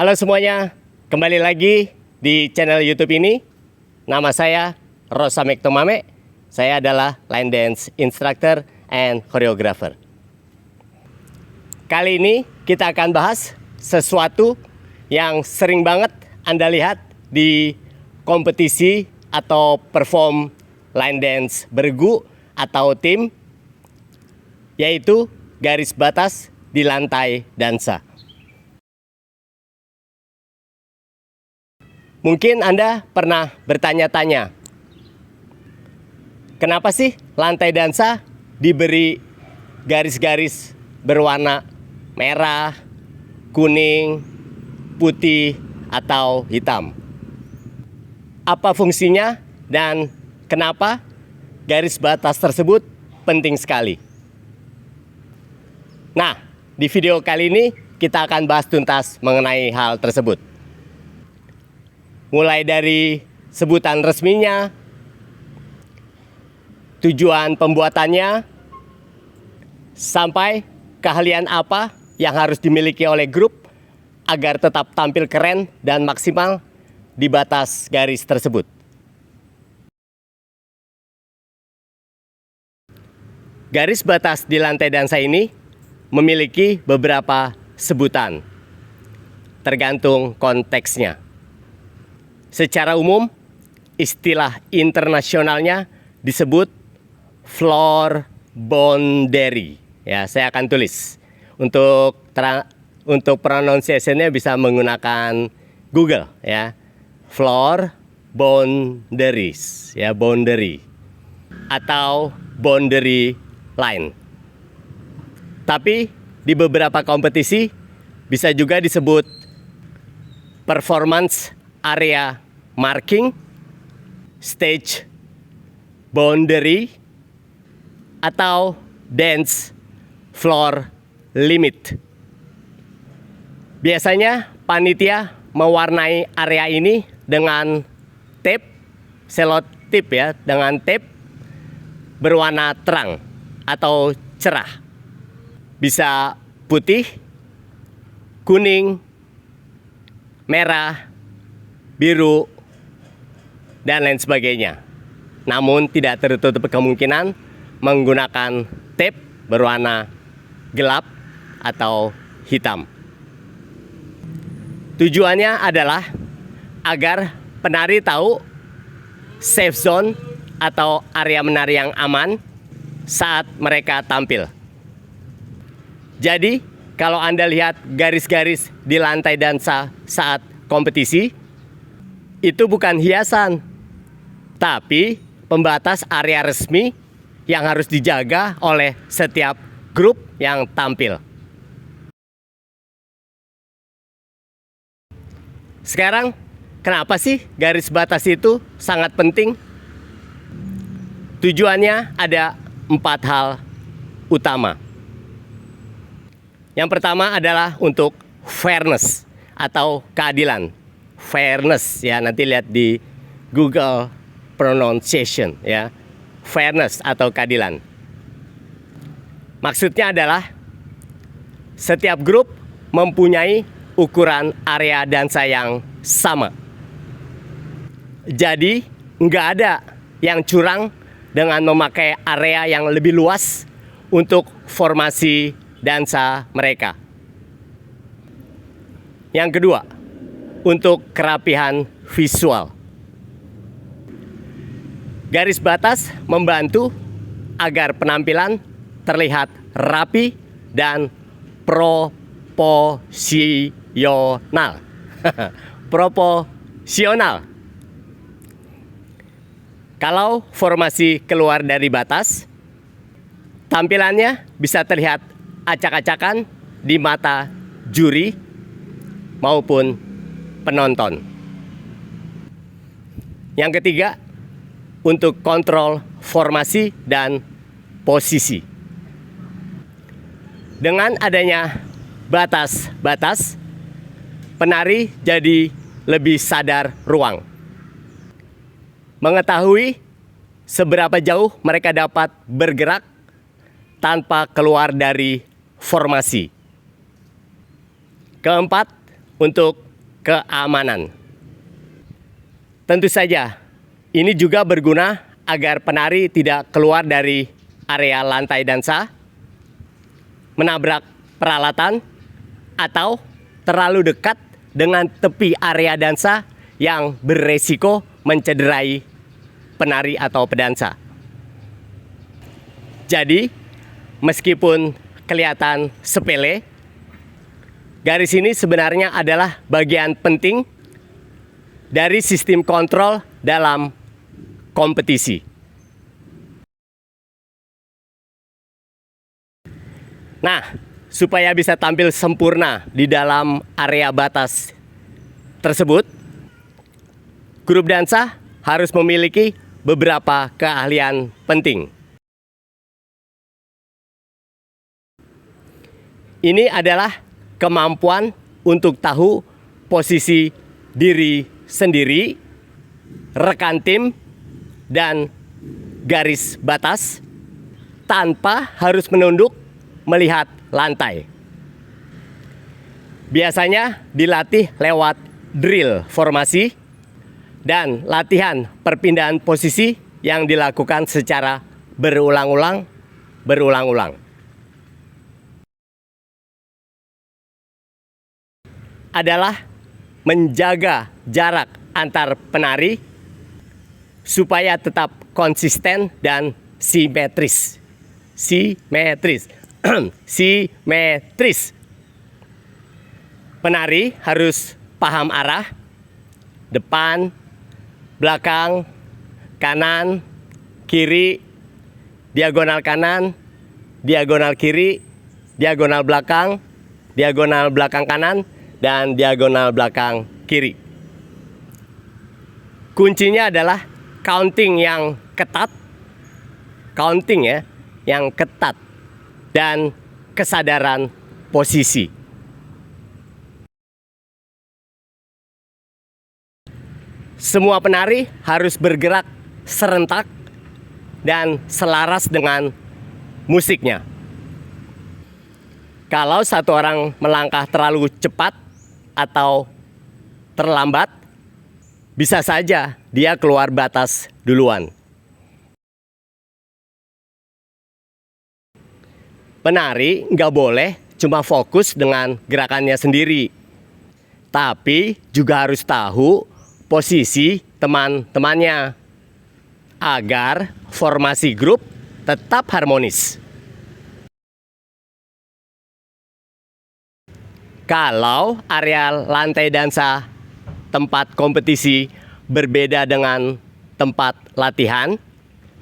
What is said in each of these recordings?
Halo semuanya, kembali lagi di channel YouTube ini. Nama saya Rosa Mektomame. Saya adalah line dance instructor and choreographer. Kali ini kita akan bahas sesuatu yang sering banget Anda lihat di kompetisi atau perform line dance bergu atau tim, yaitu garis batas di lantai dansa. Mungkin Anda pernah bertanya-tanya, kenapa sih lantai dansa diberi garis-garis berwarna merah, kuning, putih, atau hitam? Apa fungsinya dan kenapa garis batas tersebut penting sekali? Nah, di video kali ini kita akan bahas tuntas mengenai hal tersebut. Mulai dari sebutan resminya, tujuan pembuatannya, sampai keahlian apa yang harus dimiliki oleh grup agar tetap tampil keren dan maksimal di batas garis tersebut. Garis batas di lantai dansa ini memiliki beberapa sebutan, tergantung konteksnya. Secara umum, istilah internasionalnya disebut floor boundary. Ya, saya akan tulis. Untuk pronunciation-nya bisa menggunakan Google, ya. Floor boundaries, ya, boundary atau boundary line. Tapi di beberapa kompetisi bisa juga disebut performance area marking, stage boundary, atau dance floor limit. Biasanya panitia mewarnai area ini dengan tape, selotip ya, dengan tape berwarna terang atau cerah. Bisa putih, kuning, merah, biru, dan lain sebagainya. Namun tidak tertutup kemungkinan menggunakan tape berwarna gelap atau hitam. Tujuannya adalah agar penari tahu safe zone atau area menari yang aman saat mereka tampil. Jadi, kalau Anda lihat garis-garis di lantai dansa saat kompetisi, itu bukan hiasan, tapi pembatas area resmi yang harus dijaga oleh setiap grup yang tampil. Sekarang, kenapa sih garis batas itu sangat penting? Tujuannya ada 4 hal utama. Yang pertama adalah untuk fairness atau keadilan. Fairness, ya, nanti lihat di Google pronunciation, ya. Fairness atau keadilan. Maksudnya adalah setiap grup mempunyai ukuran area dansa yang sama. Jadi nggak ada yang curang dengan memakai area yang lebih luas untuk formasi dansa mereka. Yang kedua, untuk kerapihan visual. Garis batas membantu agar penampilan terlihat rapi dan proporsional. Proporsional. Kalau formasi keluar dari batas, tampilannya bisa terlihat acak-acakan di mata juri maupun penonton. Yang ketiga, untuk kontrol formasi dan posisi. Dengan adanya batas-batas, penari jadi lebih sadar ruang. Mengetahui seberapa jauh mereka dapat bergerak tanpa keluar dari formasi. Keempat, untuk keamanan. Tentu saja, ini juga berguna agar penari tidak keluar dari area lantai dansa, menabrak peralatan, atau terlalu dekat dengan tepi area dansa yang beresiko mencederai penari atau pedansa. Jadi, meskipun kelihatan sepele, garis ini sebenarnya adalah bagian penting dari sistem kontrol dalam kompetisi. Nah, supaya bisa tampil sempurna di dalam area batas tersebut, grup dansa harus memiliki beberapa keahlian penting. Ini adalah kemampuan untuk tahu posisi diri sendiri, rekan tim, dan garis batas tanpa harus menunduk melihat lantai. Biasanya dilatih lewat drill formasi dan latihan perpindahan posisi yang dilakukan secara berulang-ulang. Adalah menjaga jarak antar penari supaya tetap konsisten dan simetris. Simetris. Penari harus paham arah, depan, belakang, kanan, kiri, diagonal kanan, diagonal kiri, diagonal belakang kanan, dan diagonal belakang kiri. Kuncinya adalah counting yang ketat, dan kesadaran posisi. Semua penari harus bergerak serentak dan selaras dengan musiknya. Kalau satu orang melangkah terlalu cepat atau terlambat, bisa saja dia keluar batas duluan. Penari nggak boleh cuma fokus dengan gerakannya sendiri, tapi juga harus tahu posisi teman-temannya agar formasi grup tetap harmonis. Kalau area lantai dansa tempat kompetisi berbeda dengan tempat latihan,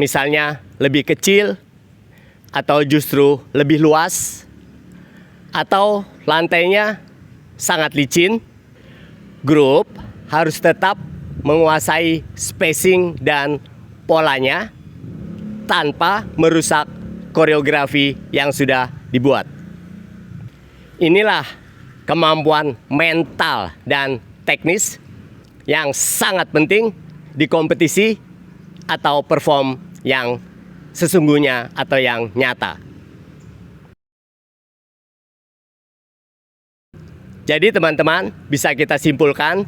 misalnya lebih kecil atau justru lebih luas, atau lantainya sangat licin, grup harus tetap menguasai spacing dan polanya tanpa merusak koreografi yang sudah dibuat. Inilah kemampuan mental dan teknis yang sangat penting di kompetisi atau perform yang sesungguhnya atau yang nyata. Jadi teman-teman, bisa kita simpulkan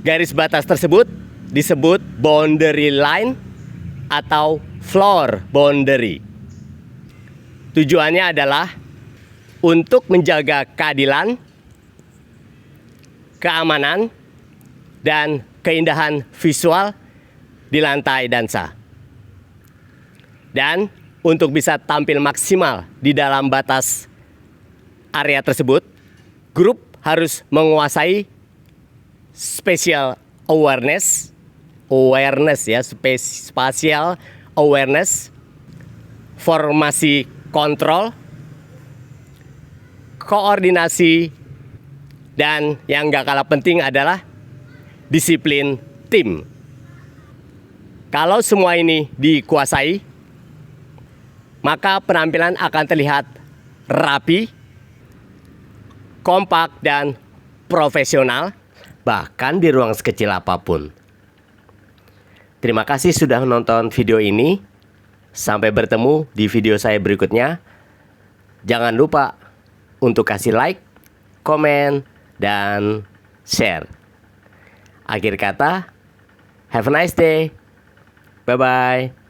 garis batas tersebut disebut boundary line atau floor boundary. Tujuannya adalah untuk menjaga keadilan, keamanan, dan keindahan visual di lantai dansa. Dan untuk bisa tampil maksimal di dalam batas area tersebut, grup harus menguasai spatial awareness, spatial awareness, formasi kontrol, koordinasi, dan yang gak kalah penting adalah disiplin tim. Kalau semua ini dikuasai, maka penampilan akan terlihat rapi, kompak, dan profesional, bahkan di ruang sekecil apapun. Terima kasih sudah menonton video ini. Sampai bertemu di video saya berikutnya. Jangan lupa untuk kasih like, komen, dan share. Akhir kata, have a nice day. Bye-bye.